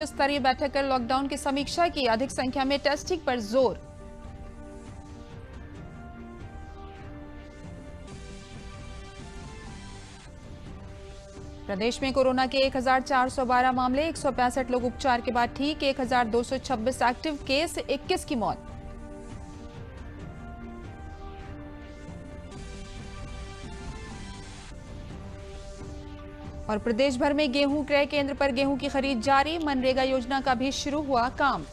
स्तरीय बैठक कर लॉकडाउन की समीक्षा की, अधिक संख्या में टेस्टिंग पर जोर। प्रदेश में कोरोना के 1412 मामले, 165 लोग उपचार के बाद ठीक, 1226 एक्टिव केस, 21 की मौत। और प्रदेश भर में गेहूं क्रय केंद्र पर गेहूं की खरीद जारी, मनरेगा योजना का भी शुरू हुआ काम।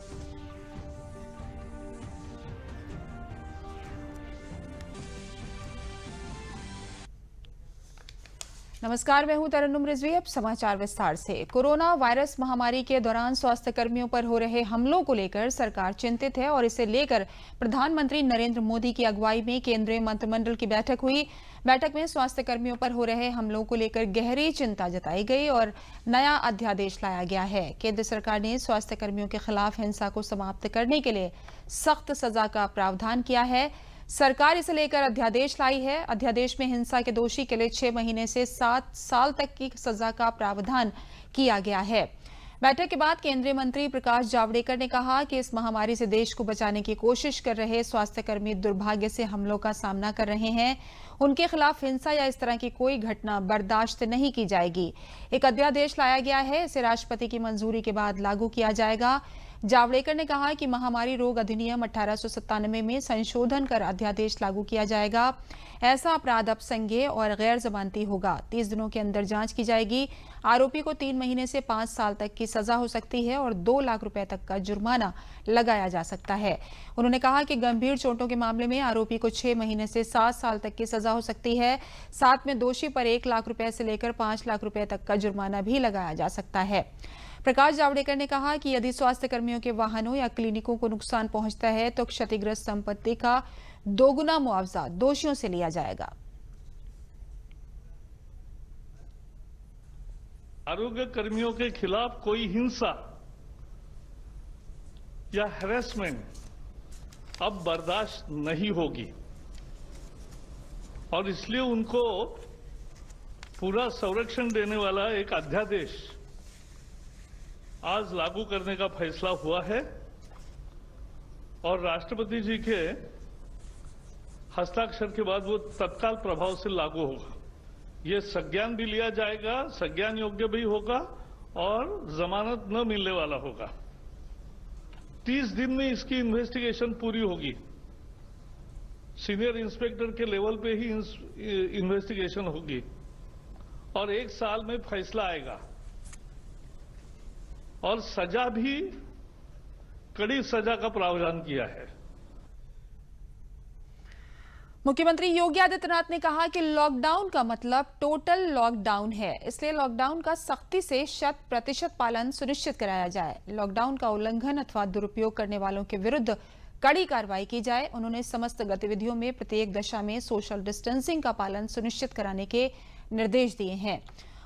नमस्कार, मैं हूं तरन्नुम रिजवी। अब समाचार विस्तार से। कोरोना वायरस महामारी के दौरान स्वास्थ्य कर्मियों पर हो रहे हमलों को लेकर सरकार चिंतित है और इसे लेकर प्रधानमंत्री नरेंद्र मोदी की अगुवाई में केंद्रीय मंत्रिमंडल की बैठक हुई। बैठक में स्वास्थ्य कर्मियों पर हो रहे हमलों को लेकर गहरी चिंता जताई गई और नया अध्यादेश लाया गया है। केंद्र सरकार ने स्वास्थ्य कर्मियों के खिलाफ हिंसा को समाप्त करने के लिए सख्त सजा का प्रावधान किया है। सरकार इसे लेकर अध्यादेश लाई है। अध्यादेश में हिंसा के दोषी के लिए 6 महीने से 7 साल तक की सजा का प्रावधान किया गया है। बैठक के बाद केंद्रीय मंत्री प्रकाश जावड़ेकर ने कहा कि इस महामारी से देश को बचाने की कोशिश कर रहे स्वास्थ्यकर्मी दुर्भाग्य से हमलों का सामना कर रहे हैं। उनके खिलाफ हिंसा या इस तरह की कोई घटना बर्दाश्त नहीं की जाएगी। एक अध्यादेश लाया गया है, इसे राष्ट्रपति की मंजूरी के बाद लागू किया जाएगा। जावड़ेकर ने कहा कि महामारी रोग अधिनियम 1897 में संशोधन कर अध्यादेश लागू किया जाएगा। ऐसा अपराध अब संज्ञेय और गैर जमानती होगा। 30 दिनों के अंदर जांच की जाएगी। आरोपी को 3 महीने से 5 साल तक की सजा हो सकती है और 2 लाख रुपए तक का जुर्माना लगाया जा सकता है। उन्होंने कहा कि गंभीर चोटों के मामले में आरोपी को 6 महीने से 7 साल तक की सजा हो सकती है। साथ में दोषी पर 1 लाख रुपए से लेकर 5 लाख रुपए तक का जुर्माना भी लगाया जा सकता है। प्रकाश जावड़ेकर ने कहा कि यदि स्वास्थ्य कर्मियों के वाहनों या क्लिनिकों को नुकसान पहुंचता है तो क्षतिग्रस्त संपत्ति का 2 गुना मुआवजा दोषियों से लिया जाएगा। आरोग्य कर्मियों के खिलाफ कोई हिंसा या हैरेसमेंट अब बर्दाश्त नहीं होगी और इसलिए उनको पूरा संरक्षण देने वाला एक अध्यादेश आज लागू करने का फैसला हुआ है और राष्ट्रपति जी के हस्ताक्षर के बाद वो तत्काल प्रभाव से लागू होगा। ये संज्ञान भी लिया जाएगा, संज्ञान योग्य भी होगा और जमानत न मिलने वाला होगा। 30 दिन में इसकी इन्वेस्टिगेशन पूरी होगी। सीनियर इंस्पेक्टर के लेवल पे ही इन्वेस्टिगेशन होगी और 1 साल में फैसला आएगा और सजा भी कड़ी सजा का प्रावधान किया है। मुख्यमंत्री योगी आदित्यनाथ ने कहा कि लॉकडाउन का मतलब टोटल लॉकडाउन है, इसलिए लॉकडाउन का सख्ती से 100% पालन सुनिश्चित कराया जाए। लॉकडाउन का उल्लंघन अथवा दुरुपयोग करने वालों के विरुद्ध कड़ी कार्रवाई की जाए। उन्होंने समस्त गतिविधियों में प्रत्येक दशा में सोशल डिस्टेंसिंग का पालन सुनिश्चित कराने के निर्देश दिए हैं।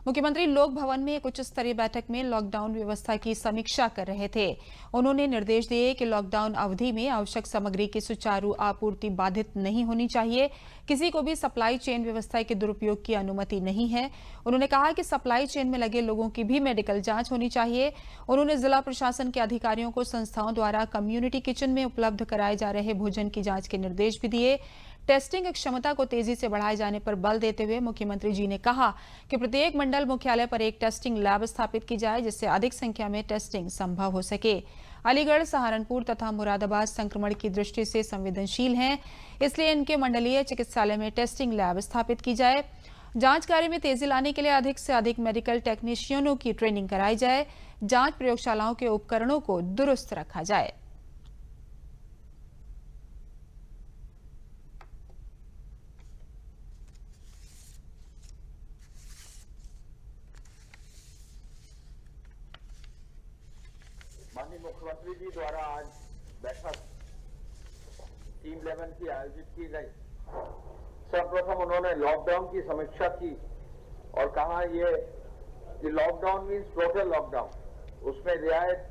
मुख्यमंत्री लोक भवन में एक उच्च स्तरीय बैठक में लॉकडाउन व्यवस्था की समीक्षा कर रहे थे। उन्होंने निर्देश दिए कि लॉकडाउन अवधि में आवश्यक सामग्री की सुचारू आपूर्ति बाधित नहीं होनी चाहिए। किसी को भी सप्लाई चेन व्यवस्था के दुरुपयोग की अनुमति नहीं है। उन्होंने कहा कि सप्लाई चेन में लगे लोगों की भी मेडिकल जांच होनी चाहिए। उन्होंने जिला प्रशासन के अधिकारियों को संस्थाओं द्वारा कम्युनिटी किचन में उपलब्ध कराए जा रहे भोजन की जांच के निर्देश भी दिए। टेस्टिंग क्षमता को तेजी से बढ़ाए जाने पर बल देते हुए मुख्यमंत्री जी ने कहा कि प्रत्येक मंडल मुख्यालय पर एक टेस्टिंग लैब स्थापित की जाए जिससे अधिक संख्या में टेस्टिंग संभव हो सके। अलीगढ़, सहारनपुर तथा मुरादाबाद संक्रमण की दृष्टि से संवेदनशील हैं, इसलिए इनके मंडलीय चिकित्सालय में टेस्टिंग लैब स्थापित की जाए। जांच कार्य में तेजी लाने के लिए अधिक से अधिक मेडिकल टेक्नीशियनों की ट्रेनिंग कराई जाए। जांच प्रयोगशालाओं के उपकरणों को दुरुस्त रखा जाए। माननीय मुख्यमंत्री जी द्वारा आज बैठक टीम 11 की आयोजित की गई। सर्वप्रथम उन्होंने लॉकडाउन की समीक्षा की और कहा कि लॉकडाउन मीन्स टोटल लॉकडाउन, उसमें रियायत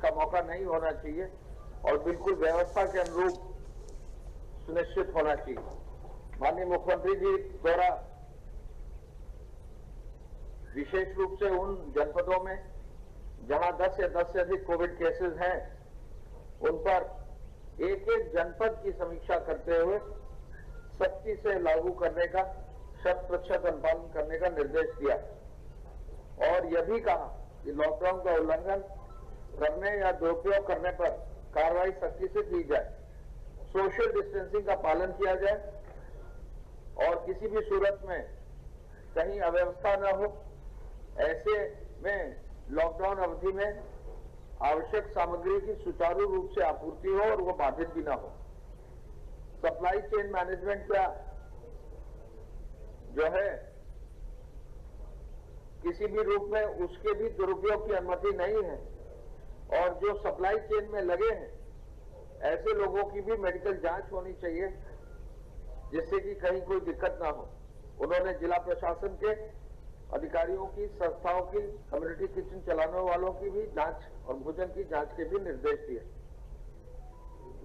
का मौका नहीं होना चाहिए और बिल्कुल व्यवस्था के अनुरूप सुनिश्चित होना चाहिए। माननीय मुख्यमंत्री जी द्वारा विशेष रूप से उन जनपदों में जहां 10 या 10 से अधिक कोविड केसेस हैं, उन पर एक एक जनपद की समीक्षा करते हुए सख्ती से लागू करने का, 100% अनुपालन करने का निर्देश दिया और यह भी कहा कि लॉकडाउन का उल्लंघन करने या दुरुपयोग करने पर कार्रवाई सख्ती से की जाए, सोशल डिस्टेंसिंग का पालन किया जाए और किसी भी सूरत में कहीं अव्यवस्था न हो। ऐसे में लॉकडाउन अवधि में आवश्यक सामग्री की सुचारू रूप से आपूर्ति हो और वो बाधित भी न हो। सप्लाई चेन मैनेजमेंट का जो है किसी भी रूप में उसके भी दुरुपयोग की अनुमति नहीं है और जो सप्लाई चेन में लगे हैं ऐसे लोगों की भी मेडिकल जांच होनी चाहिए जिससे कि कहीं कोई दिक्कत ना हो। उन्होंने जिला प्रशासन के अधिकारियों की, संस्थाओं की, कम्युनिटी किचन चलाने वालों की भी जांच और भोजन की जांच के भी निर्देश दिए।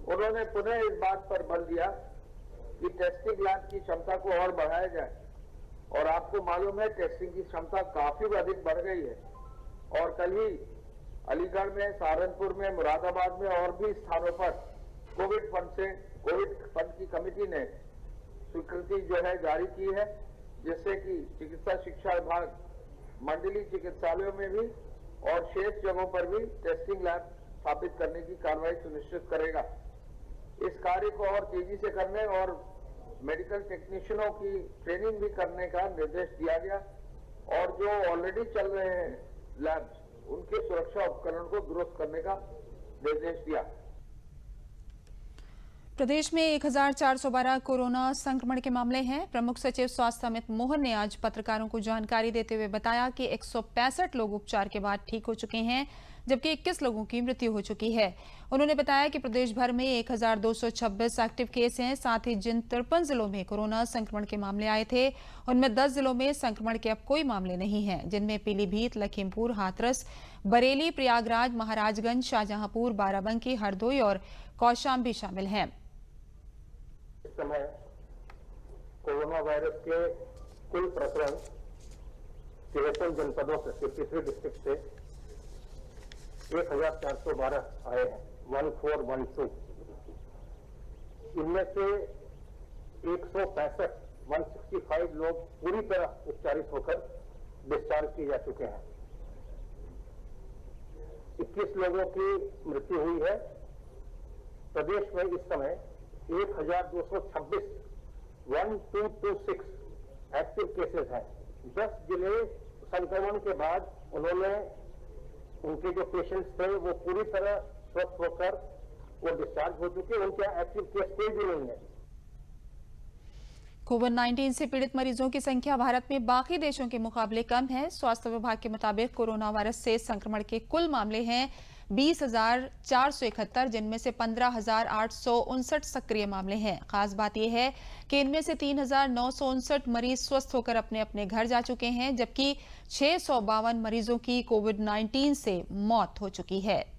उन्होंने पुनः इस बात पर बल दिया कि टेस्टिंग लैब की क्षमता को और बढ़ाया जाए और आपको मालूम है टेस्टिंग की क्षमता काफी अधिक बढ़ गई है और कल ही अलीगढ़ में, सहारनपुर में, मुरादाबाद में और भी स्थानों पर कोविड फंड की कमेटी ने स्वीकृति जो है जारी की है, जिससे कि चिकित्सा शिक्षा विभाग मंडलीय चिकित्सालयों में भी और शेष जगहों पर भी टेस्टिंग लैब स्थापित करने की कार्रवाई सुनिश्चित करेगा। इस कार्य को और तेजी से करने और मेडिकल टेक्नीशियनों की ट्रेनिंग भी करने का निर्देश दिया गया और जो ऑलरेडी चल रहे हैं लैब्स, उनके सुरक्षा उपकरण को दुरुस्त करने का निर्देश दिया। प्रदेश में 1412 कोरोना संक्रमण के मामले हैं। प्रमुख सचिव स्वास्थ्य अमित मोहन ने आज पत्रकारों को जानकारी देते हुए बताया कि 165 लोग उपचार के बाद ठीक हो चुके हैं, जबकि 21 लोगों की मृत्यु हो चुकी है। उन्होंने बताया कि प्रदेश भर में 1226 एक्टिव केस हैं। साथ ही जिन 53 जिलों में कोरोना संक्रमण के मामले आए थे, उनमें 10 जिलों में संक्रमण के अब कोई मामले नहीं हैं, जिनमें पीलीभीत, लखीमपुर, हाथरस, बरेली, प्रयागराज, महाराजगंज, शाहजहांपुर, बाराबंकी, हरदोई और कौशाम्बी शामिल हैं। इस समय कोरोना वायरस के कुल प्रकरण 53 जनपदों से, 53 डिस्ट्रिक्ट से 1412 आए हैं, 1412। इनमें से 165 लोग पूरी तरह उपचारित होकर डिस्चार्ज किए जा चुके हैं। 21 लोगों की मृत्यु हुई है। प्रदेश में इस समय 1226 एक्टिव केसेस हैं। 10 जिले संक्रमण के बाद उन्होंने उनके जो पेशेंट्स थे वो पूरी तरह स्वस्थ होकर वो डिस्चार्ज हो चुके, उनके एक्टिव केस कोई भी नहीं है। कोविड-19 से पीड़ित मरीजों की संख्या भारत में बाकी देशों के मुकाबले कम है। स्वास्थ्य विभाग के मुताबिक कोरोना वायरस से संक्रमण के कुल मामले हैं 20,471, जिनमें से 15,859 सक्रिय मामले हैं। खास बात यह है कि इनमें से 3,959 मरीज स्वस्थ होकर अपने अपने घर जा चुके हैं, जबकि 652 मरीजों की कोविड-19 से मौत हो चुकी है।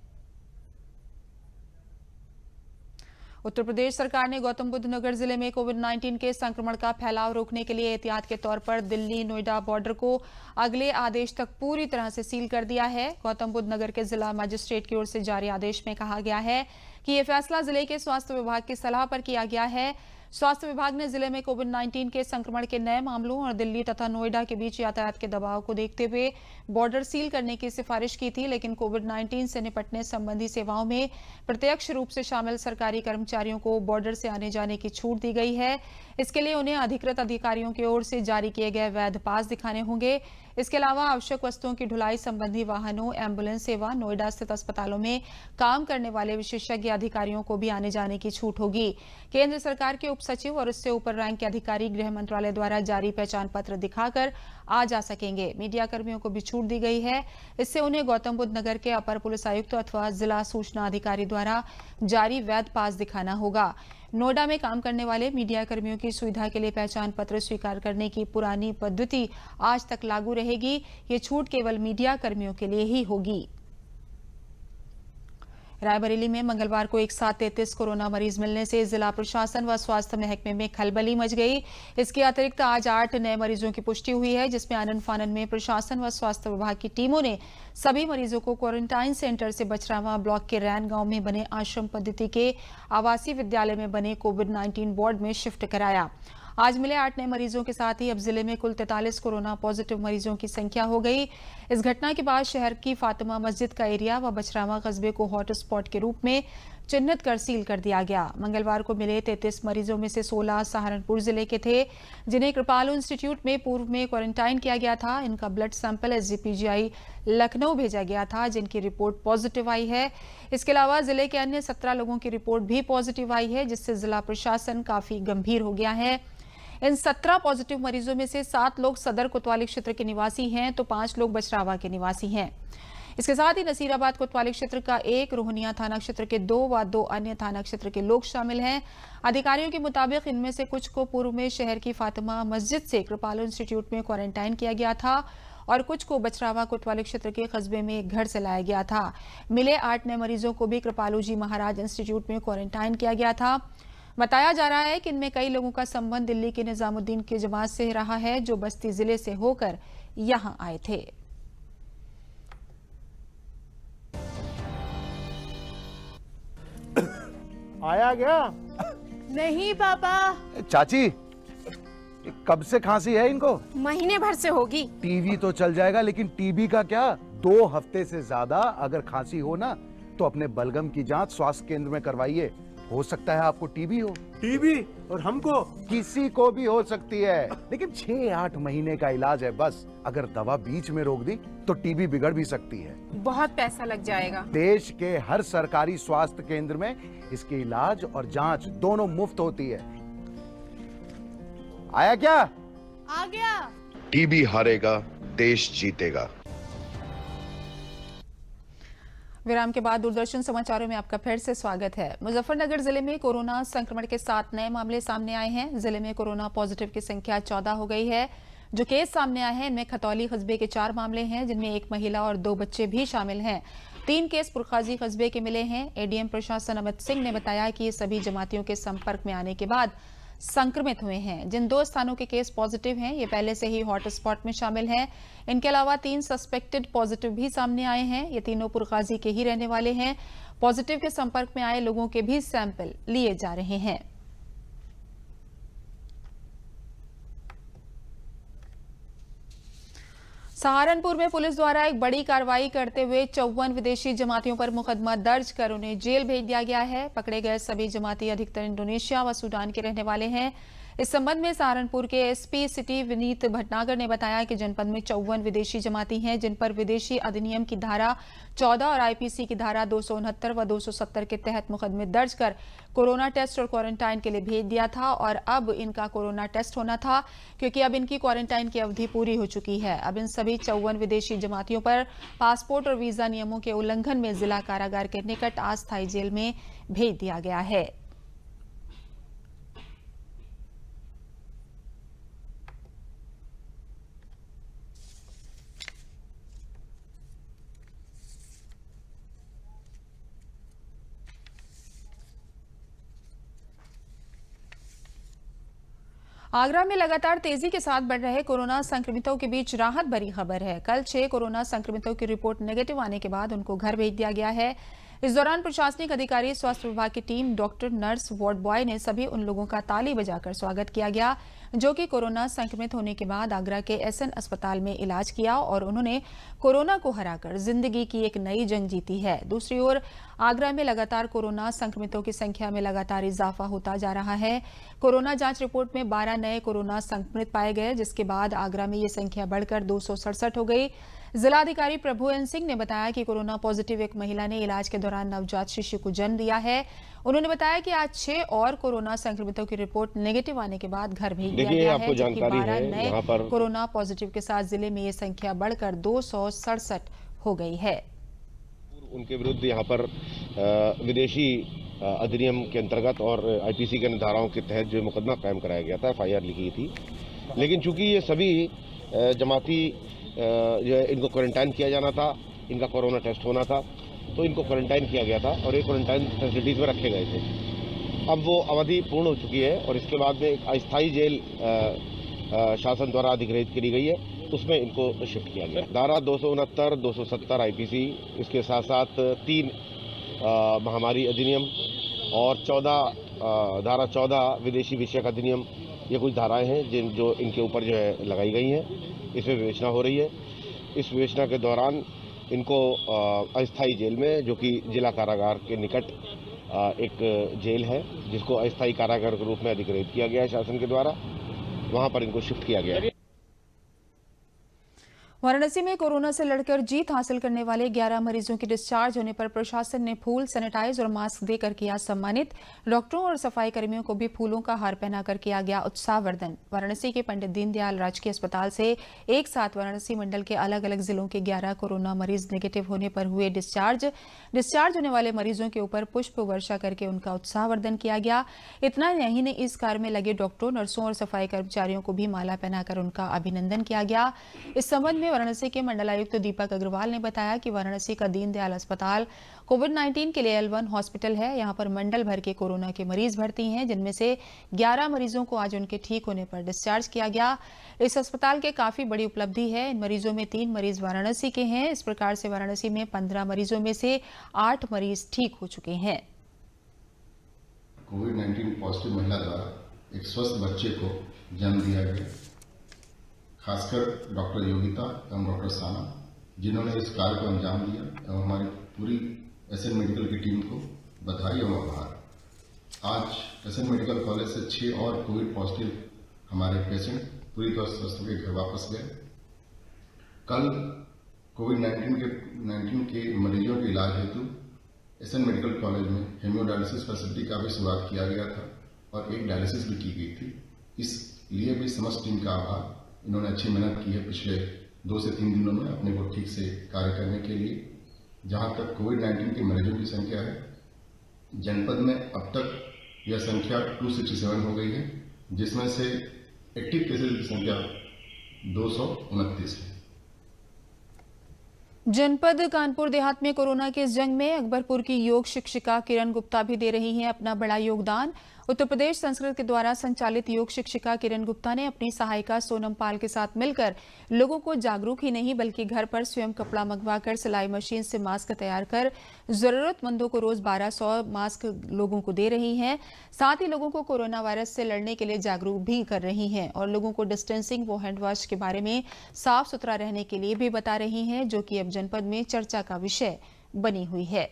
उत्तर प्रदेश सरकार ने गौतम बुद्ध नगर जिले में कोविड-19 के संक्रमण का फैलाव रोकने के लिए एहतियात के तौर पर दिल्ली नोएडा बॉर्डर को अगले आदेश तक पूरी तरह से सील कर दिया है। गौतम बुद्ध नगर के जिला मजिस्ट्रेट की ओर से जारी आदेश में कहा गया है कि यह फैसला जिले के स्वास्थ्य विभाग की सलाह पर किया गया है। स्वास्थ्य विभाग ने जिले में कोविड-19 के संक्रमण के नए मामलों और दिल्ली तथा नोएडा के बीच यातायात के दबाव को देखते हुए बॉर्डर सील करने की सिफारिश की थी, लेकिन कोविड-19 से निपटने संबंधी सेवाओं में प्रत्यक्ष रूप से शामिल सरकारी कर्मचारियों को बॉर्डर से आने जाने की छूट दी गई है। इसके लिए उन्हें अधिकृत अधिकारियों की ओर से जारी किए गए वैध पास दिखाने होंगे। इसके अलावा आवश्यक वस्तुओं की ढुलाई संबंधी वाहनों, एम्बुलेंस सेवा, नोएडा स्थित अस्पतालों में काम करने वाले विशेषज्ञ अधिकारियों को भी आने जाने की छूट होगी। केंद्र सरकार के उप सचिव और उससे ऊपर रैंक के अधिकारी गृह मंत्रालय द्वारा जारी पहचान पत्र दिखाकर आ जा सकेंगे। मीडिया कर्मियों को भी छूट दी गई है। इससे उन्हें गौतम बुद्ध नगर के अपर पुलिस आयुक्त अथवा जिला सूचना अधिकारी द्वारा जारी वैध पास दिखाना होगा। नोएडा में काम करने वाले मीडिया कर्मियों की सुविधा के लिए पहचान पत्र स्वीकार करने की पुरानी पद्धति आज तक लागू रहेगी। ये छूट केवल मीडिया कर्मियों के लिए ही होगी। रायबरेली में मंगलवार को एक साथ 33 कोरोना मरीज मिलने से जिला प्रशासन व स्वास्थ्य महकमे में खलबली मच गई। इसके अतिरिक्त आज 8 नए मरीजों की पुष्टि हुई है, जिसमें आनन फानन में प्रशासन व स्वास्थ्य विभाग की टीमों ने सभी मरीजों को क्वारंटाइन सेंटर से बछरावा ब्लॉक के रैन गांव में बने आश्रम पद्धति के आवासीय विद्यालय में बने कोविड-19 वार्ड में शिफ्ट कराया। आज मिले 8 नए मरीजों के साथ ही अब जिले में कुल 43 कोरोना पॉजिटिव मरीजों की संख्या हो गई। इस घटना के बाद शहर की फातिमा मस्जिद का एरिया व बछरावा कस्बे को हॉट स्पॉट के रूप में चिन्हित कर सील कर दिया गया। मंगलवार को मिले 33 मरीजों में से 16 सहारनपुर जिले के थे, जिन्हें कृपालू इंस्टीट्यूट में पूर्व में क्वारंटाइन किया गया था। इनका ब्लड सैंपल एसजीपीजीआई लखनऊ भेजा गया था, जिनकी रिपोर्ट पॉजिटिव आई है। इसके अलावा जिले के अन्य 17 लोगों की रिपोर्ट भी पॉजिटिव आई है, जिससे जिला प्रशासन काफी गंभीर हो गया है। इन 17 पॉजिटिव मरीजों में से 7 लोग सदर कोतवाली क्षेत्र के निवासी हैं, तो 5 लोग बछरावा के निवासी हैं। इसके साथ ही नसीराबाद कोतवाली क्षेत्र का 1, रोहनिया थाना क्षेत्र के 2 व 2 अन्य थाना क्षेत्र के लोग शामिल हैं। अधिकारियों के मुताबिक इनमें से कुछ को पूर्व में शहर की फातिमा मस्जिद से कृपालू इंस्टीट्यूट में क्वारंटाइन किया गया था और कुछ को बछरावा कोतवाली क्षेत्र के कस्बे में एक घर से लाया गया था। मिले 8 नए मरीजों को भी कृपालू जी महाराज इंस्टीट्यूट में क्वारंटाइन किया गया था। बताया जा रहा है कि इनमें कई लोगों का संबंध दिल्ली के निजामुद्दीन की जमात से रहा है, जो बस्ती जिले से होकर यहां आए थे। आया गया? नहीं पापा, चाची, कब से खांसी है इनको? महीने भर से होगी। टीवी तो चल जाएगा, लेकिन टीबी का क्या? 2 हफ्ते से ज्यादा अगर खांसी हो ना, तो अपने बलगम की जांच स्वास्थ्य केंद्र में करवाइए। हो सकता है आपको टीबी हो। टीबी? और हमको? किसी को भी हो सकती है, लेकिन 6-8 महीने का इलाज है बस। अगर दवा बीच में रोक दी तो टीबी बिगड़ भी सकती है। बहुत पैसा लग जाएगा। देश के हर सरकारी स्वास्थ्य केंद्र में इसके इलाज और जांच दोनों मुफ्त होती है। आया क्या? आ गया। टीबी हारेगा, देश जीतेगा। विराम के बाद दूरदर्शन समाचारों में आपका फिर से स्वागत है। मुजफ्फरनगर जिले में कोरोना संक्रमण के 7 नए मामले सामने आए हैं। जिले में कोरोना पॉजिटिव की संख्या 14 हो गई है। जो केस सामने आए हैं, इनमें खतौली कस्बे के 4 मामले हैं, जिनमें 1 महिला और 2 बच्चे भी शामिल हैं। 3 केस पुरखाजी कस्बे के मिले हैं। एडीएम प्रशासन अमित सिंह ने बताया कि ये सभी जमातियों के संपर्क में आने के बाद संक्रमित हुए हैं। जिन 2 स्थानों के केस पॉजिटिव हैं, ये पहले से ही हॉट स्पॉट में शामिल हैं। इनके अलावा 3 सस्पेक्टेड पॉजिटिव भी सामने आए हैं। ये तीनों पुरगाजी के ही रहने वाले हैं। पॉजिटिव के संपर्क में आए लोगों के भी सैंपल लिए जा रहे हैं। सहारनपुर में पुलिस द्वारा एक बड़ी कार्रवाई करते हुए 54 विदेशी जमातियों पर मुकदमा दर्ज कर उन्हें जेल भेज दिया गया है। पकड़े गए सभी जमाती अधिकतर इंडोनेशिया व सूडान के रहने वाले हैं। इस संबंध में सहारनपुर के एसपी सिटी विनीत भटनागर ने बताया कि जनपद में 54 विदेशी जमाती हैं, जिन पर विदेशी अधिनियम की धारा 14 और आईपीसी की धारा 269 व 270 के तहत मुकदमे दर्ज कर कोरोना टेस्ट और क्वारंटाइन के लिए भेज दिया था। और अब इनका कोरोना टेस्ट होना था, क्योंकि अब इनकी क्वारंटाइन की अवधि पूरी हो चुकी है। अब इन सभी 54 विदेशी जमातियों पर पासपोर्ट और वीजा नियमों के उल्लंघन में जिला कारागार के निकट अस्थायी जेल में भेज दिया गया है। आगरा में लगातार तेजी के साथ बढ़ रहे कोरोना संक्रमितों के बीच राहत भरी खबर है। कल 6 कोरोना संक्रमितों की रिपोर्ट नेगेटिव आने के बाद उनको घर भेज दिया गया है। इस दौरान प्रशासनिक अधिकारी, स्वास्थ्य विभाग की team, doctor, nurse, ward boy ने सभी उन लोगों का ताली बजाकर स्वागत किया गया जो कि कोरोना संक्रमित होने के बाद आगरा के एसएन अस्पताल में इलाज किया और उन्होंने कोरोना को हराकर जिंदगी की एक नई जंग जीती है। दूसरी ओर आगरा में लगातार कोरोना संक्रमितों की संख्या में लगातार इजाफा होता जा रहा है। कोरोना जांच रिपोर्ट में 12 नए कोरोना संक्रमित पाए गए, जिसके बाद आगरा में ये संख्या बढ़कर 267 हो गई। जिलाधिकारी प्रभु एन सिंह ने बताया कि कोरोना पॉजिटिव एक महिला ने इलाज के दौरान नवजात शिशु को जन्म दिया है। उन्होंने बताया कि आज 6 और कोरोना संक्रमितों की रिपोर्ट नेगेटिव आने के बाद घर भेज दिया गया है, जबकि 12 नए कोरोना पॉजिटिव के साथ जिले में ये संख्या बढ़कर 267 हो गई है। उनके विरुद्ध यहाँ पर विदेशी अधिनियम के अंतर्गत और आईपीसी के धाराओं के तहत जो मुकदमा कायम कराया गया था, एफआईआर लिखी थी। लेकिन चूंकि ये सभी जमाती जो इनको क्वारंटाइन किया जाना था, इनका कोरोना टेस्ट होना था, तो इनको क्वारंटाइन किया गया था और ये क्वारंटाइन फैसिलिटीज़ में रखे गए थे। अब वो अवधि पूर्ण हो चुकी है और इसके बाद में एक अस्थायी जेल शासन द्वारा अधिग्रहित करी गई है, उसमें इनको शिफ्ट किया गया। धारा 269, 270 आईपीसी, इसके साथ साथ 3 महामारी अधिनियम और 14 धारा 14 विदेशी विषयक अधिनियम, ये कुछ धाराएं हैं जो इनके ऊपर जो है लगाई गई हैं। इसमें विवेचना हो रही है। इस विवेचना के दौरान इनको अस्थायी जेल में, जो कि जिला कारागार के निकट एक जेल है जिसको अस्थायी कारागार के रूप में अधिग्रहित किया गया है शासन के द्वारा, वहां पर इनको शिफ्ट किया गया है। वाराणसी में कोरोना से लड़कर जीत हासिल करने वाले 11 मरीजों के डिस्चार्ज होने पर प्रशासन ने फूल, सैनिटाइज और मास्क देकर किया सम्मानित। डॉक्टरों और सफाई कर्मियों को भी फूलों का हार पहनाकर किया गया उत्साहवर्धन। वाराणसी के पंडित दीनदयाल राजकीय अस्पताल से एक साथ वाराणसी मंडल के अलग अलग जिलों के 11 कोरोना मरीज नेगेटिव होने पर हुए डिस्चार्ज होने वाले मरीजों के ऊपर पुष्प वर्षा करके उनका उत्साहवर्धन किया गया। इतना नहीं ने इस कार्य में लगे डॉक्टरों, नर्सों और सफाई कर्मचारियों को भी माला पहनाकर उनका अभिनंदन किया गया। इस संबंध में वाराणसी के मंडलायुक्त दीपक अग्रवाल ने बताया कि वाराणसी का दीनदयाल अस्पताल कोविड-19 के लिए L1 हॉस्पिटल है। यहां पर मंडल भर के कोरोना के मरीज भर्ती हैं, जिनमें से 11 मरीजों को आज उनके ठीक होने पर डिस्चार्ज किया गया। इस अस्पताल के काफी बड़ी उपलब्धि है। इन मरीजों में 3 मरीज वाराणसी के हैं। इस प्रकार से वाराणसी में 15 मरीजों में से 8 मरीज ठीक हो चुके हैं। कोविड-19 पॉजिटिव महिला द्वारा एक स्वस्थ बच्चे को जन्म दिया गया। खासकर डॉक्टर योगिता एवं डॉक्टर साना, जिन्होंने इस कार्य को अंजाम दिया, एवं हमारी पूरी एसएन मेडिकल की टीम को बधाई एवं आभार। आज एसएन मेडिकल कॉलेज से 6 और कोविड पॉजिटिव हमारे पेशेंट पूरी तरह स्वस्थ होकर घर वापस गए। कल कोविड-19 के मरीजों के इलाज हेतु एसएन मेडिकल कॉलेज में हेमियोडायलिसिस फैसिलिटी का भी शुरुआत किया गया था और एक डायलिसिस भी की गई थी। इसलिए भी समस्त टीम का आभार। इन्होंने अच्छी मेहनत की है पिछले 2 से 3 दिनों में अपने को ठीक से कार्य करने के लिए। जहां तक कोविड-19 के मरीजों की संख्या है, जनपद में अब तक यह संख्या 267 हो गई है, जिसमें से एक्टिव केसेज की संख्या 229 है। जनपद कानपुर देहात में कोरोना के इस जंग में अकबरपुर की योग शिक्षिका किरण गुप्ता भी दे रही हैं अपना बड़ा योगदान। उत्तर प्रदेश संस्कृत के द्वारा संचालित योग शिक्षिका किरण गुप्ता ने अपनी सहायिका सोनम पाल के साथ मिलकर लोगों को जागरूक ही नहीं बल्कि घर पर स्वयं कपड़ा मंगवाकर सिलाई मशीन से मास्क तैयार कर जरूरतमंदों को रोज 1200 मास्क लोगों को दे रही हैं। साथ ही लोगों को कोरोना वायरस से लड़ने के लिए जागरूक भी कर रही हैं और लोगों को डिस्टेंसिंग व हैंड वॉश के बारे में साफ सुथरा रहने के लिए भी बता रही हैं, जो कि अब जनपद में चर्चा का विषय बनी हुई है।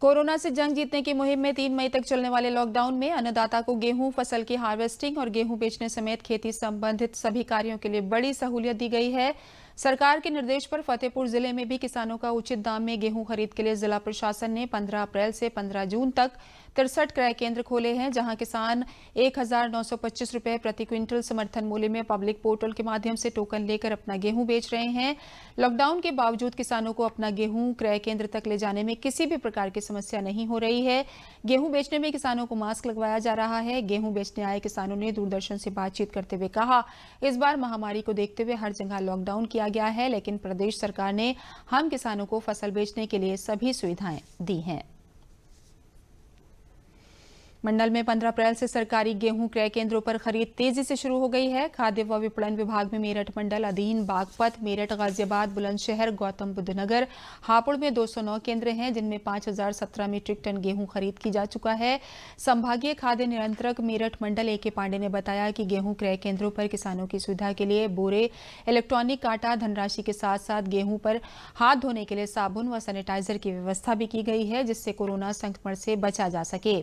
कोरोना से जंग जीतने की मुहिम में 3 मई तक चलने वाले लॉकडाउन में अन्नदाता को गेहूं फसल की हार्वेस्टिंग और गेहूं बेचने समेत खेती संबंधित सभी कार्यों के लिए बड़ी सहूलियत दी गई है। सरकार के निर्देश पर फतेहपुर जिले में भी किसानों का उचित दाम में गेहूं खरीद के लिए जिला प्रशासन ने 15 अप्रैल से 15 जून तक 63 क्रय केंद्र खोले हैं, जहां किसान 1925 रुपए प्रति क्विंटल समर्थन मूल्य में पब्लिक पोर्टल के माध्यम से टोकन लेकर अपना गेहूं बेच रहे हैं। लॉकडाउन के बावजूद किसानों को अपना गेहूं क्रय केंद्र तक ले जाने में किसी भी प्रकार की समस्या नहीं हो रही है। गेहूं बेचने में किसानों को मास्क लगवाया जा रहा है। गेहूं बेचने आए किसानों ने दूरदर्शन से बातचीत करते हुए कहा, इस बार महामारी को देखते हुए हर जगह लॉकडाउन किया गया है, लेकिन प्रदेश सरकार ने हम किसानों को फसल बेचने के लिए सभी सुविधाएं दी हैं। मंडल में 15 अप्रैल से सरकारी गेहूं क्रय केंद्रों पर खरीद तेजी से शुरू हो गई है। खाद्य व विपणन विभाग में मेरठ मंडल, अधीन, बागपत, मेरठ, गाजियाबाद, बुलंदशहर, गौतम बुद्ध नगर, हापुड़ में 209 केंद्र हैं, जिनमें 5017 मीट्रिक टन गेहूं खरीद की जा चुका है। संभागीय खाद्य नियंत्रक मेरठ मंडल ए के पांडे ने बताया कि गेहूं क्रय केंद्रों पर किसानों की सुविधा के लिए बोरे, इलेक्ट्रॉनिक कांटा, धनराशि के साथ साथ गेहूं पर हाथ धोने के लिए साबुन व सैनिटाइजर की व्यवस्था भी की गई है, जिससे कोरोना संक्रमण से बचा जा सके।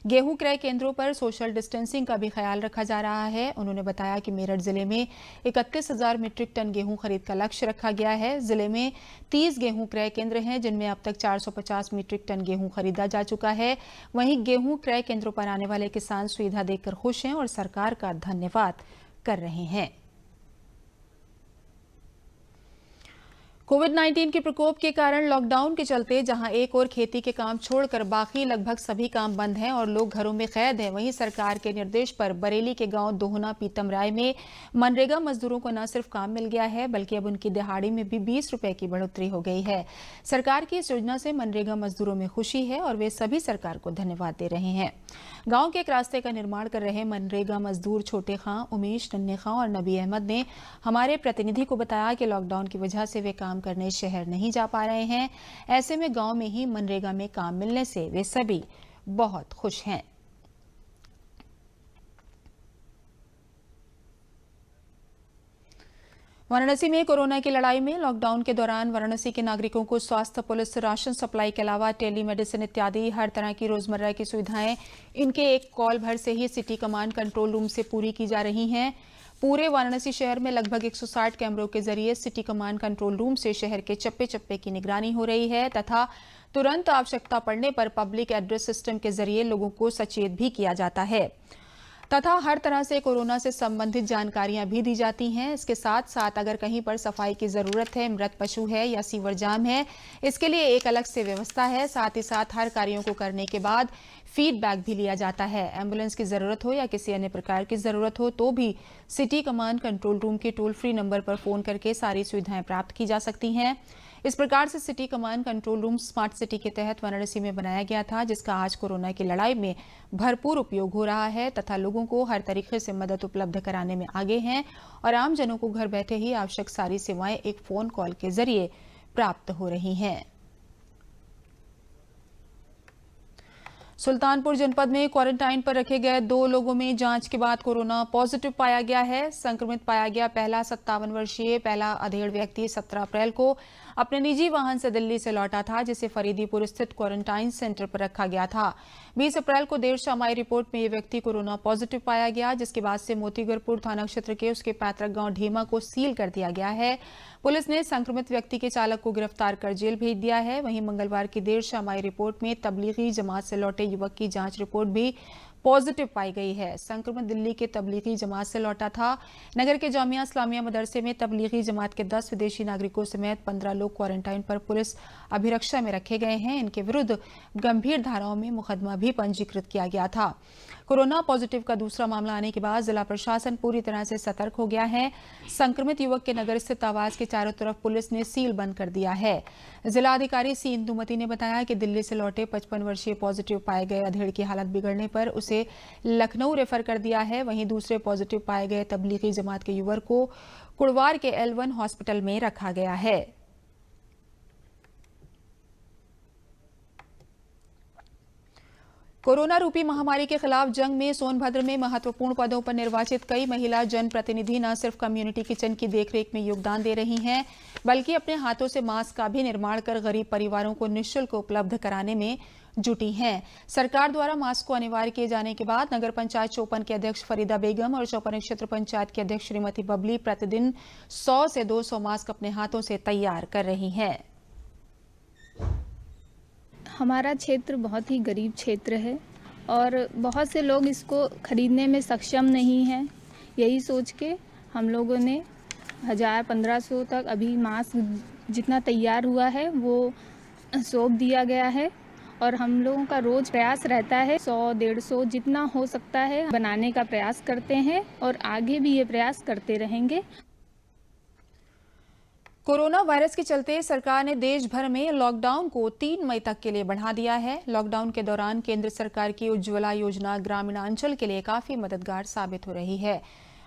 गेहूं क्रय केंद्रों पर सोशल डिस्टेंसिंग का भी ख्याल रखा जा रहा है। उन्होंने बताया कि मेरठ जिले में 31,000 मीट्रिक टन गेहूं खरीद का लक्ष्य रखा गया है। जिले में 30 गेहूं क्रय केंद्र हैं, जिनमें अब तक 450 मीट्रिक टन गेहूं खरीदा जा चुका है। वहीं गेहूं क्रय केंद्रों पर आने वाले किसान सुविधा देखकर खुश हैं और सरकार का धन्यवाद कर रहे हैं। कोविड-19 के प्रकोप के कारण लॉकडाउन के चलते जहां एक और खेती के काम छोड़कर बाकी लगभग सभी काम बंद हैं और लोग घरों में कैद हैं, वहीं सरकार के निर्देश पर बरेली के गांव दोहना पीतम राय में मनरेगा मजदूरों को न सिर्फ काम मिल गया है बल्कि अब उनकी दिहाड़ी में भी 20 रुपए की बढ़ोतरी हो गई है। सरकार की इस योजना से मनरेगा मजदूरों में खुशी है और वे सभी सरकार को धन्यवाद दे रहे हैं। गांव के एक रास्ते का निर्माण कर रहे मनरेगा मजदूर छोटे खां, उमेश, नन्हे खां और नबी अहमद ने हमारे प्रतिनिधि को बताया कि लॉकडाउन की वजह से वे काम करने शहर नहीं जा पा रहे हैं। ऐसे में गांव में ही मनरेगा में काम मिलने से वे सभी बहुत खुश हैं। वाराणसी में कोरोना की लड़ाई में लॉकडाउन के दौरान वाराणसी के नागरिकों को स्वास्थ्य, पुलिस, राशन सप्लाई के अलावा टेलीमेडिसिन इत्यादि हर तरह की रोजमर्रा की सुविधाएं इनके एक कॉल भर से ही सिटी कमांड कंट्रोल रूम से पूरी की जा रही हैं। पूरे वाराणसी शहर में लगभग 160 कैमरों के जरिए सिटी कमांड कंट्रोल रूम से शहर के चप्पे चप्पे की निगरानी हो रही है तथा तुरंत आवश्यकता पड़ने पर पब्लिक एड्रेस सिस्टम के जरिए लोगों को सचेत भी किया जाता है तथा हर तरह से कोरोना से संबंधित जानकारियां भी दी जाती हैं। इसके साथ साथ अगर कहीं पर सफाई की जरूरत है, मृत पशु है या सीवर जाम है, इसके लिए एक अलग से व्यवस्था है। साथ ही साथ हर कार्यों को करने के बाद फीडबैक भी लिया जाता है। एम्बुलेंस की जरूरत हो या किसी अन्य प्रकार की जरूरत हो तो भी सिटी कमांड कंट्रोल रूम के टोल फ्री नंबर पर फोन करके सारी सुविधाएं प्राप्त की जा सकती हैं। इस प्रकार से city command control room smart city के तहत वाराणसी में बनाया गया था, जिसका आज कोरोना की लड़ाई में भरपूर उपयोग हो रहा है तथा लोगों को हर तरीके से मदद उपलब्ध कराने में आगे हैं और आमजनों को घर बैठे ही आवश्यक सारी सेवाएं एक फोन कॉल के जरिए प्राप्त हो रही हैं। सुल्तानपुर जनपद में क्वारंटाइन पर रखे गए 2 लोगों में जांच के बाद कोरोना पॉजिटिव पाया गया है। संक्रमित पाया गया पहला 57 वर्षीय पहला अधेड़ व्यक्ति 17 अप्रैल को अपने निजी वाहन से दिल्ली से लौटा था, जिसे फरीदीपुर स्थित क्वारंटाइन सेंटर पर रखा गया था। 20 अप्रैल को देर शाम आई रिपोर्ट में ये व्यक्ति कोरोना पॉजिटिव पाया गया, जिसके बाद से मोतीगरपुर थाना क्षेत्र के उसके पैतृक गांव ढेमा को सील कर दिया गया है। पुलिस ने संक्रमित व्यक्ति के चालक को गिरफ्तार कर जेल भेज दिया है। वहीं मंगलवार की देर शाम आई रिपोर्ट में तबलीगी जमात से लौटे युवक की जांच रिपोर्ट भी पॉजिटिव पाई गई है। संक्रमित दिल्ली के तबलीगी जमात से लौटा था। नगर के जामिया इस्लामिया मदरसे में तबलीगी जमात के 10 विदेशी नागरिकों समेत 15 लोग क्वारंटाइन पर पुलिस अभिरक्षा में रखे गए हैं। इनके विरुद्ध गंभीर धाराओं में मुकदमा भी पंजीकृत किया गया था। कोरोना पॉजिटिव का दूसरा मामला आने के बाद जिला प्रशासन पूरी तरह से सतर्क हो गया है। संक्रमित युवक के नगर स्थित आवास के चारों तरफ पुलिस ने सील बंद कर दिया है। जिला अधिकारी सी इंदुमती ने बताया कि दिल्ली से लौटे 55 वर्षीय पॉजिटिव पाए गए अधेड़ की हालत बिगड़ने पर उसे लखनऊ रेफर कर दिया है। वहीं दूसरे पॉजिटिव पाए गए तबलीगी जमात के युवक को कुड़वार के L1 हॉस्पिटल में रखा गया है। कोरोना रूपी महामारी के खिलाफ जंग में सोनभद्र में महत्वपूर्ण पदों पर निर्वाचित कई महिला जनप्रतिनिधि न सिर्फ कम्युनिटी किचन की देखरेख में योगदान दे रही हैं, बल्कि अपने हाथों से मास्क का भी निर्माण कर गरीब परिवारों को निःशुल्क उपलब्ध कराने में जुटी हैं। सरकार द्वारा मास्क को अनिवार्य किए जाने के बाद नगर पंचायत चौपन के अध्यक्ष फरीदा बेगम और चौपन क्षेत्र पंचायत के अध्यक्ष श्रीमती बबली प्रतिदिन 100 से 200 मास्क अपने हाथों से तैयार कर रही हैं। हमारा क्षेत्र बहुत ही गरीब क्षेत्र है और बहुत से लोग इसको खरीदने में सक्षम नहीं हैं। यही सोच के हम लोगों ने 1000-1500 तक अभी मास्क जितना तैयार हुआ है वो सौंप दिया गया है और हम लोगों का रोज प्रयास रहता है 100-150 जितना हो सकता है बनाने का प्रयास करते हैं और आगे भी ये प्रयास करते रहेंगे। कोरोना वायरस के चलते सरकार ने देश भर में लॉकडाउन को 3 मई तक के लिए बढ़ा दिया है। लॉकडाउन के दौरान केंद्र सरकार की उज्ज्वला योजना ग्रामीणांचल के लिए काफी मददगार साबित हो रही है।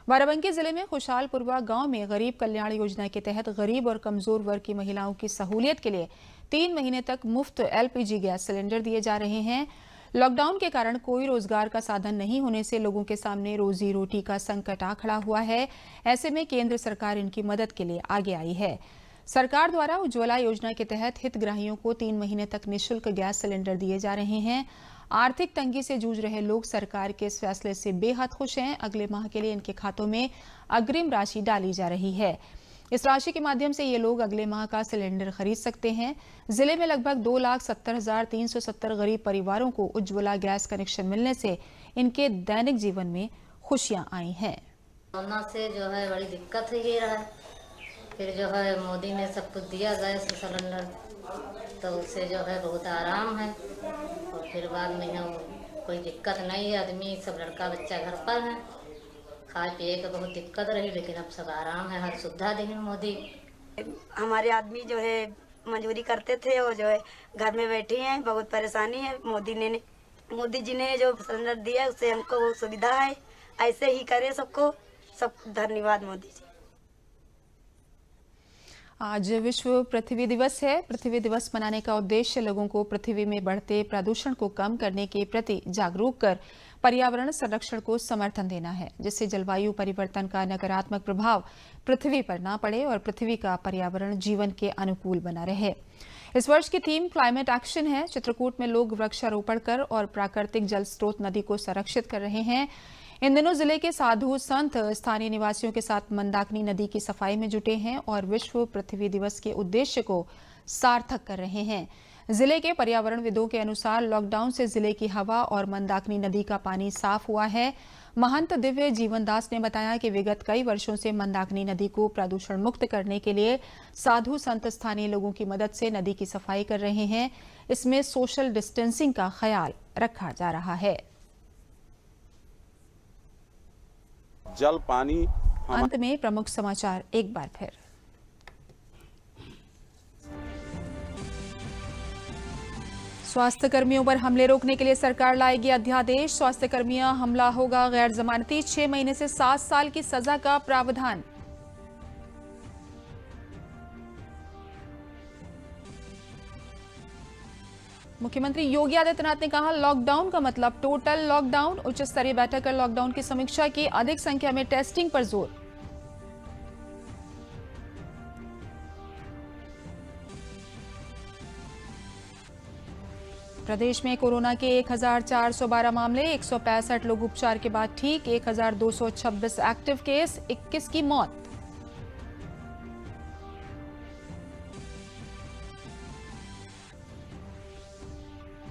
बाराबंकी जिले में खुशहालपुरवा गांव में गरीब कल्याण योजना के तहत गरीब और कमजोर वर्ग की महिलाओं की सहूलियत के लिए 3 महीने तक मुफ्त LPG गैस सिलेंडर दिए जा रहे हैं। लॉकडाउन के कारण कोई रोजगार का साधन नहीं होने से लोगों के सामने रोजी रोटी का संकट आ खड़ा हुआ है। ऐसे में केंद्र सरकार इनकी मदद के लिए आगे आई है। सरकार द्वारा उज्ज्वला योजना के तहत हितग्राहियों को 3 महीने तक निःशुल्क गैस सिलेंडर दिए जा रहे हैं। आर्थिक तंगी से जूझ रहे लोग सरकार के इस फैसले से बेहद खुश हैं। अगले माह के लिए इनके खातों में अग्रिम राशि डाली जा रही है। इस राशि के माध्यम से ये लोग अगले माह का सिलेंडर खरीद सकते हैं। जिले में लगभग 2,70,370 गरीब परिवारों को उज्ज्वला गैस कनेक्शन मिलने से इनके दैनिक जीवन में खुशियां आई हैं। कोरोना से जो है बड़ी दिक्कत ही रहा है, फिर जो है मोदी ने सब कुछ दिया गैस सिलेंडर, तो उससे जो है बहुत आराम है। और फिर बाद में हम कोई दिक्कत नहीं है, आदमी सब लड़का बच्चा घर पर है, खाए पिए का बहुत दिक्कत रही, लेकिन अब सब आराम है, हर सुविधा दी है मोदी। हमारे आदमी जो है मजदूरी करते थे और जो है घर में बैठे हैं, बहुत परेशानी है। मोदी जी ने जो सिलेंडर दिया है उससे हमको बहुत सुविधा है, ऐसे ही करे सबको, सब धन्यवाद मोदी जी। आज विश्व पृथ्वी दिवस है। पृथ्वी दिवस मनाने का उद्देश्य लोगों को पृथ्वी में बढ़ते प्रदूषण को कम करने के प्रति जागरूक कर पर्यावरण संरक्षण को समर्थन देना है, जिससे जलवायु परिवर्तन का नकारात्मक प्रभाव पृथ्वी पर न पड़े और पृथ्वी का पर्यावरण जीवन के अनुकूल बना रहे। इस वर्ष की थीम क्लाइमेट एक्शन है। चित्रकूट में लोग वृक्षारोपण कर और प्राकृतिक जल स्रोत नदी को संरक्षित कर रहे हैं। इन दिनों जिले के साधु संत स्थानीय निवासियों के साथ मंदाकिनी नदी की सफाई में जुटे हैं और विश्व पृथ्वी दिवस के उद्देश्य को सार्थक कर रहे हैं। जिले के पर्यावरणविदों के अनुसार लॉकडाउन से जिले की हवा और मंदाकिनी नदी का पानी साफ हुआ है। महंत दिव्य जीवन दास ने बताया कि विगत कई वर्षों से मंदाकिनी नदी को प्रदूषण मुक्त करने के लिए साधु संत स्थानीय लोगों की मदद से नदी की सफाई कर रहे हैं। इसमें सोशल डिस्टेंसिंग का ख्याल रखा जा रहा है। जल पानी। अंत में प्रमुख समाचार एक बार फिर। स्वास्थ्य कर्मियों पर हमले रोकने के लिए सरकार लाएगी अध्यादेश। स्वास्थ्य कर्मियों हमला होगा गैर जमानती, 6 महीने से 7 साल की सजा का प्रावधान। मुख्यमंत्री योगी आदित्यनाथ ने कहा लॉकडाउन का मतलब टोटल लॉकडाउन। उच्च स्तरीय बैठक कर लॉकडाउन की समीक्षा की, अधिक संख्या में टेस्टिंग पर जोर। प्रदेश में कोरोना के 1412 मामले, 165 लोग उपचार के बाद ठीक, 1226 एक्टिव केस, 21 की मौत।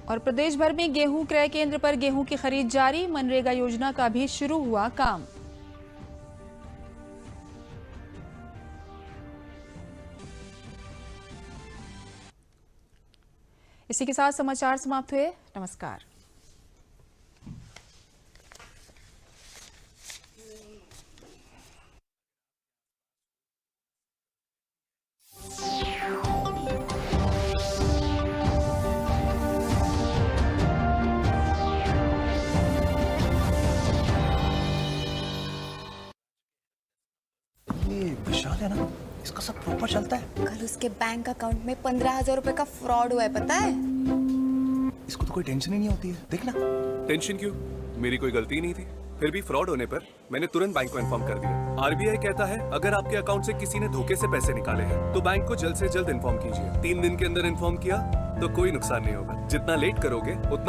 और प्रदेश भर में गेहूं क्रय केंद्र पर गेहूं की खरीद जारी। मनरेगा योजना का भी शुरू हुआ काम। इसी के साथ समाचार समाप्त हुए। नमस्कार। विशाल है ना, इसका सब प्रॉपर चलता है। कल उसके बैंक अकाउंट में 15,000 रुपए का फ्रॉड हुआ है, पता है? इसको तो कोई टेंशन ही नहीं होती है, देखना। टेंशन क्यों? मेरी कोई गलती नहीं थी। फिर भी फ्रॉड होने पर मैंने तुरंत बैंक को इन्फॉर्म कर दिया। आरबीआई कहता है अगर आपके अकाउंट से किसी ने धोखे से पैसे निकाले हैं तो बैंक को जल्द से जल्द इन्फॉर्म कीजिए। 3 दिन के अंदर इन्फॉर्म किया तो कोई नुकसान नहीं होगा। जितना लेट करोगे उतना